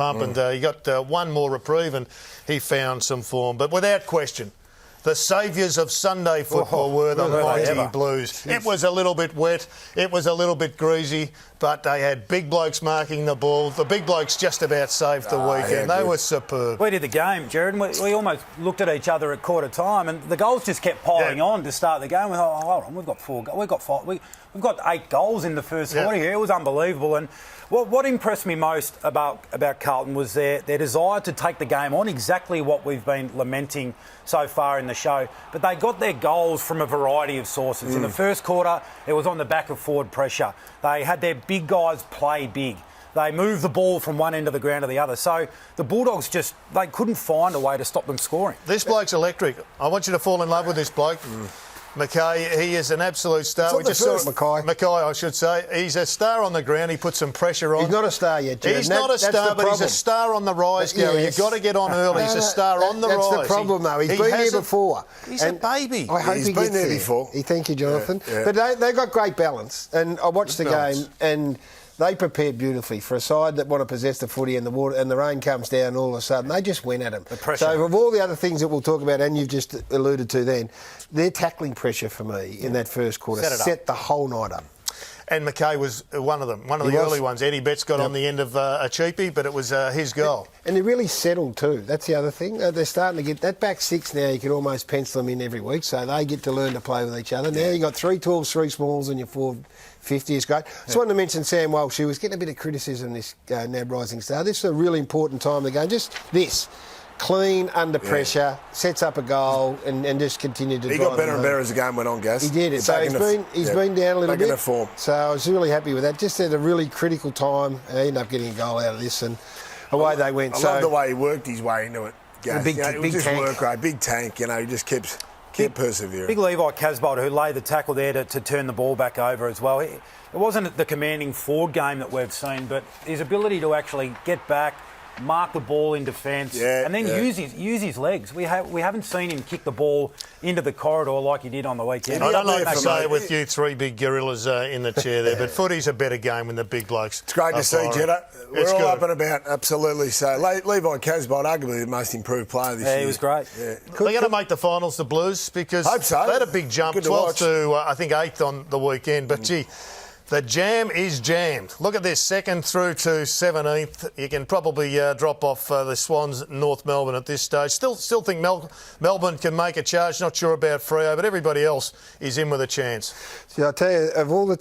pump, and he got one more reprieve, and he found some form. But without question, the saviours of Sunday football were the mighty Blues. Jeez. It was a little bit wet, it was a little bit greasy, but they had big blokes marking the ball. The big blokes just about saved the weekend. They were superb. We did the game, Jared, and we almost looked at each other at quarter time, and the goals just kept piling on to start the game. We thought, hold on, we've got 4 goals. We've got 8 goals in the first quarter here. It was unbelievable. And what impressed me most about Carlton was their desire to take the game on, exactly what we've been lamenting so far in the show. But they got their goals from a variety of sources. In the first quarter, it was on the back of forward pressure. They had their big guys play big. They moved the ball from one end of the ground to the other. So the Bulldogs they couldn't find a way to stop them scoring. This bloke's electric. I want you to fall in love with this bloke. McKay, he is an absolute star. We just saw McKay, I should say. He's a star on the ground. He put some pressure on. He's not a star yet, Jared. He's not a star, but he's a star on the rise, Gary. You've got to get on early. He's a star on the rise. That's the problem, though. He's been here before. He's a baby. I hope he gets there before. Thank you, Jonathan. But they got great balance. And I watched the game, and they prepared beautifully for a side that want to possess the footy, and the rain comes down, and all of a sudden they just went at them. So of all the other things that we'll talk about, and you've just alluded to then, their tackling pressure for me in that first quarter set the whole night up. And McKay was one of them, one of the early ones. Eddie Betts got on the end of a cheapie, but it was his goal. And they're really settled too. That's the other thing. They're starting to get that back 6 now. You can almost pencil them in every week, so they get to learn to play with each other. Now you've got 3 12s, 3 smalls, and your 450 is great. Just wanted to mention Sam Walsh. He was getting a bit of criticism this NAB Rising Star. This is a really important time of the game. Just this. Clean, under pressure, sets up a goal and just continued to drive. He got better and better as the game went on, Gaz. He did. So he's been down a little bit. Form. So I was really happy with that. Just at a really critical time, he ended up getting a goal out of this, and away they went. I love the way he worked his way into it, Gaz. Big tank. Work rate, big tank. He just kept persevering. Big Levi Casbolt, who laid the tackle there to turn the ball back over as well. It wasn't the commanding forward game that we've seen, but his ability to actually get back, mark the ball in defence, and then use his legs. We haven't seen him kick the ball into the corridor like he did on the weekend. I don't like to say it with you 3 big gorillas in the chair there, but footy's a better game when the big blokes. It's great to see, Jeddah. We're all up and about, absolutely. So Levi Casbolt, arguably the most improved player this year. Yeah, he was great. They're going to make the finals, the Blues, because hope so. They had a big jump, 12th to I think 8th on the weekend. But gee, the jam is jammed. Look at this, 2nd through to 17th. You can probably drop off the Swans, North Melbourne at this stage. Still think Melbourne can make a charge. Not sure about Freo, but everybody else is in with a chance. See, I tell you, of all the